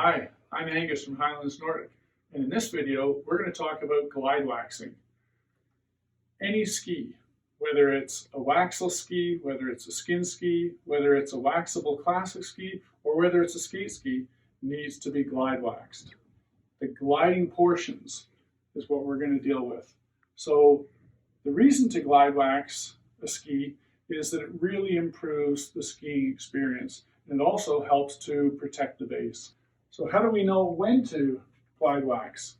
Hi, I'm Angus from Highlands Nordic, and in this video we're going to talk about glide waxing. Any ski, whether it's a waxless ski, whether it's a skin ski, whether it's a waxable classic ski, or whether it's a skate ski, needs to be glide waxed. The gliding portions is what we're going to deal with. So the reason to glide wax a ski is that it really improves the skiing experience, and it also helps to protect the base. So how do we know when to glide wax?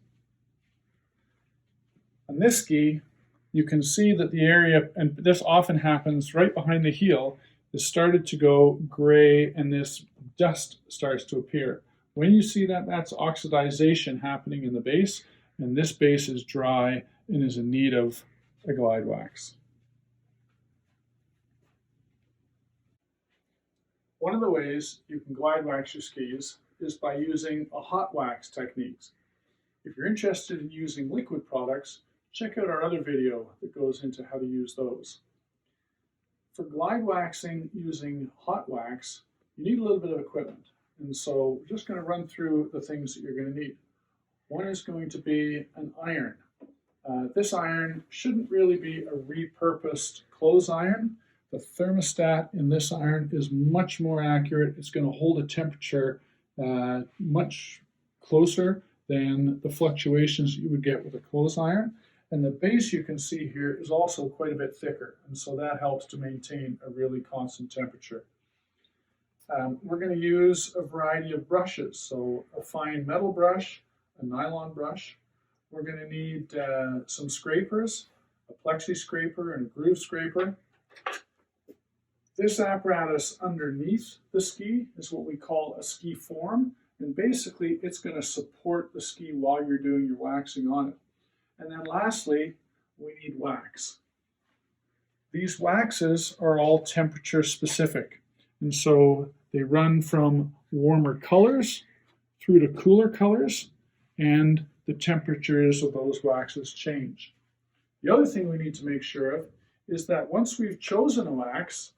On this ski, you can see that the area, and this often happens right behind the heel, is started to go gray and this dust starts to appear. When you see that, that's oxidization happening in the base, and this base is dry and is in need of a glide wax. One of the ways you can glide wax your skis is by using a hot wax techniques. If you're interested in using liquid products, check out our other video that goes into how to use those. For glide waxing using hot wax, you need a little bit of equipment. And so we're just going to run through the things that you're going to need. One is going to be an iron. This iron shouldn't really be a repurposed clothes iron. The thermostat in this iron is much more accurate. It's going to hold a temperature much closer than the fluctuations that you would get with a clothes iron. And the base you can see here is also quite a bit thicker, and so that helps to maintain a really constant temperature. We're going to use a variety of brushes, so a fine metal brush, a nylon brush. We're going to need some scrapers, a plexi scraper and a groove scraper. This apparatus underneath the ski is what we call a ski form, and basically it's going to support the ski while you're doing your waxing on it. And then lastly, we need wax. These waxes are all temperature specific, and so they run from warmer colors through to cooler colors, and the temperatures of those waxes change. The other thing we need to make sure of is that once we've chosen a wax,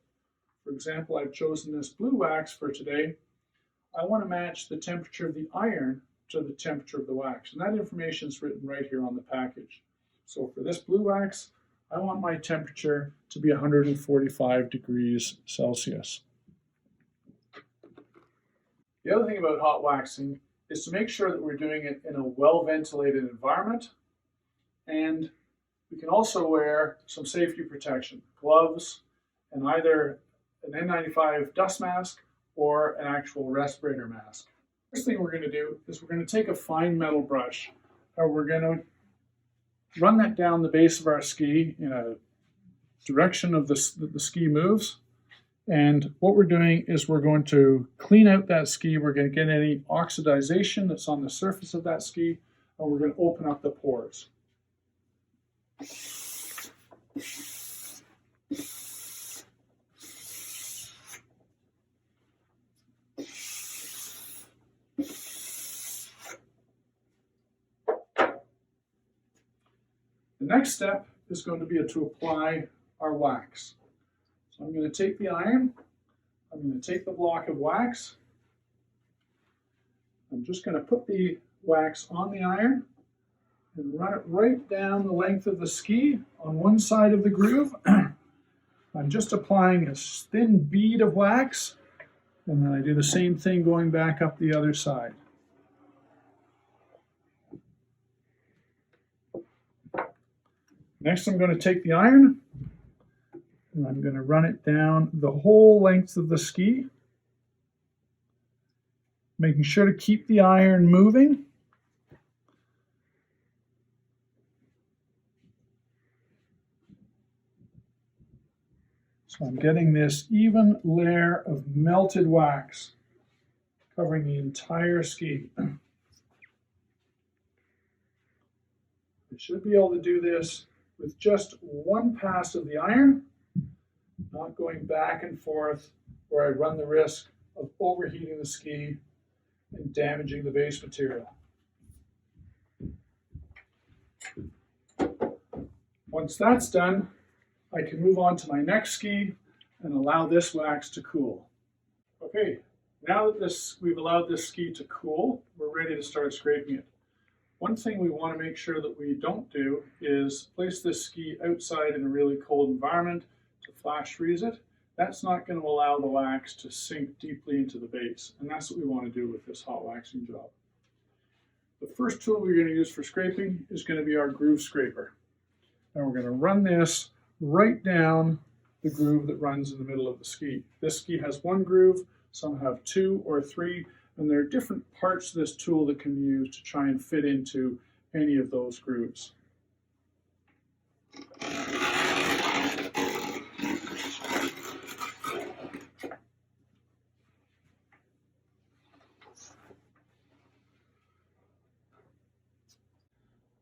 for example, I've chosen this blue wax for today, I want to match the temperature of the iron to the temperature of the wax. And that information is written right here on the package. So for this blue wax, I want my temperature to be 145 degrees Celsius. The other thing about hot waxing is to make sure that we're doing it in a well-ventilated environment, and we can also wear some safety protection, gloves, and either an N95 dust mask or an actual respirator mask. First thing we're going to do is we're going to take a fine metal brush, and we're going to run that down the base of our ski in a direction of the ski moves. And what we're doing is we're going to clean out that ski. We're going to get any oxidization that's on the surface of that ski, and we're going to open up the pores. The next step is going to be to apply our wax. So I'm going to take the iron, I'm going to take the block of wax, I'm just going to put the wax on the iron and run it right down the length of the ski on one side of the groove. I'm just applying a thin bead of wax, and then I do the same thing going back up the other side. Next, I'm going to take the iron and I'm going to run it down the whole length of the ski, making sure to keep the iron moving. So I'm getting this even layer of melted wax covering the entire ski. I should be able to do this with just one pass of the iron, not going back and forth where I run the risk of overheating the ski and damaging the base material. Once that's done, I can move on to my next ski and allow this wax to cool. Okay, Now that we've allowed this ski to cool, we're ready to start scraping it. One thing we want to make sure that we don't do is place this ski outside in a really cold environment to flash freeze it. That's not going to allow the wax to sink deeply into the base, and that's what we want to do with this hot waxing job. The first tool we're going to use for scraping is going to be our groove scraper. And we're going to run this right down the groove that runs in the middle of the ski. This ski has one groove, some have 2 or 3, and there are different parts of this tool that can be used to try and fit into any of those grooves.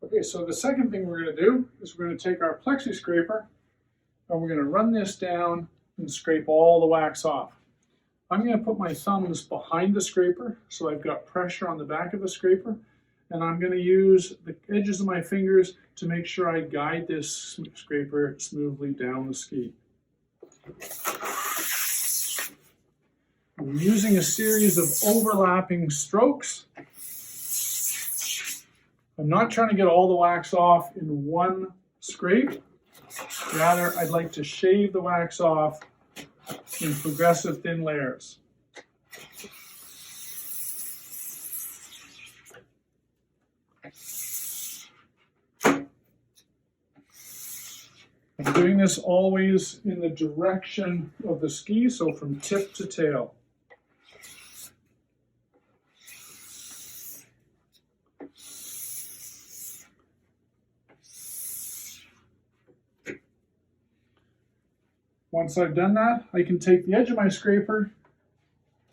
Okay, so the second thing we're going to do is we're going to take our plexi scraper and we're going to run this down and scrape all the wax off. I'm going to put my thumbs behind the scraper so I've got pressure on the back of the scraper, and I'm going to use the edges of my fingers to make sure I guide this scraper smoothly down the ski. I'm using a series of overlapping strokes. I'm not trying to get all the wax off in one scrape. Rather, I'd like to shave the wax off in progressive thin layers. I'm doing this always in the direction of the ski, so from tip to tail. Once I've done that, I can take the edge of my scraper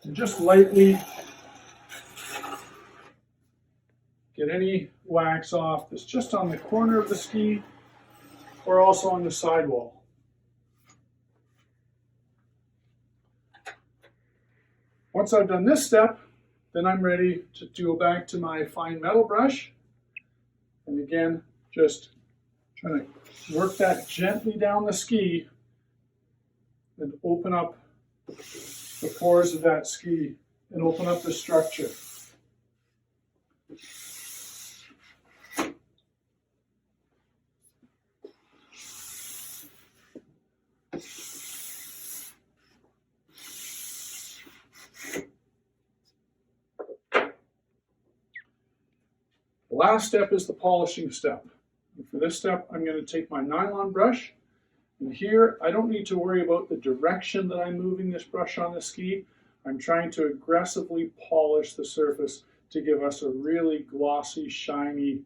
and just lightly get any wax off that's just on the corner of the ski or also on the sidewall. Once I've done this step, then I'm ready to go back to my fine metal brush. And again, just trying to work that gently down the ski and open up the pores of that ski and open up the structure. The last step is the polishing step. And for this step, I'm going to take my nylon brush. And here, I don't need to worry about the direction that I'm moving this brush on the ski. I'm trying to aggressively polish the surface to give us a really glossy, shiny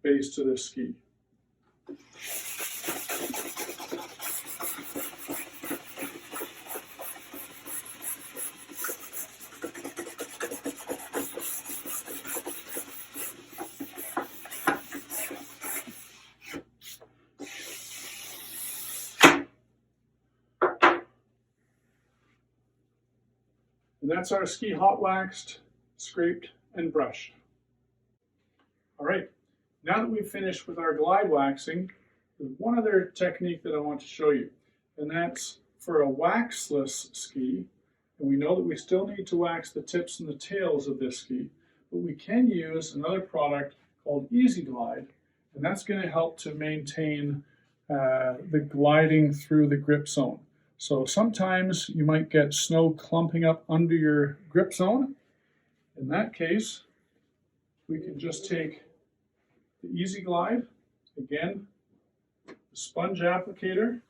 base to this ski. And that's our ski hot waxed, scraped, and brushed. All right, now that we've finished with our glide waxing, there's one other technique that I want to show you, and that's for a waxless ski. And we know that we still need to wax the tips and the tails of this ski, but we can use another product called Easy Glide, and that's going to help to maintain the gliding through the grip zone. So sometimes you might get snow clumping up under your grip zone. In that case, we can just take the Easy Glide, again, the sponge applicator,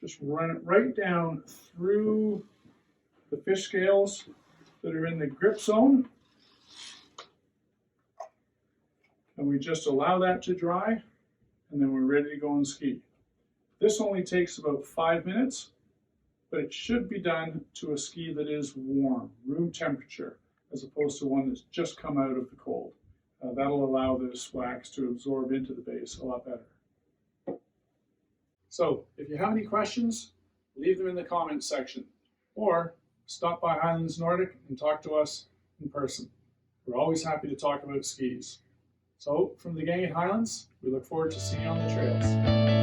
just run it right down through the fish scales that are in the grip zone. And we just allow that to dry, and then we're ready to go and ski. This only takes about 5 minutes, but it should be done to a ski that is warm, room temperature, as opposed to one that's just come out of the cold. That'll allow this wax to absorb into the base a lot better. So if you have any questions, leave them in the comments section, or stop by Highlands Nordic and talk to us in person. We're always happy to talk about skis. So from the gang at Highlands, we look forward to seeing you on the trails.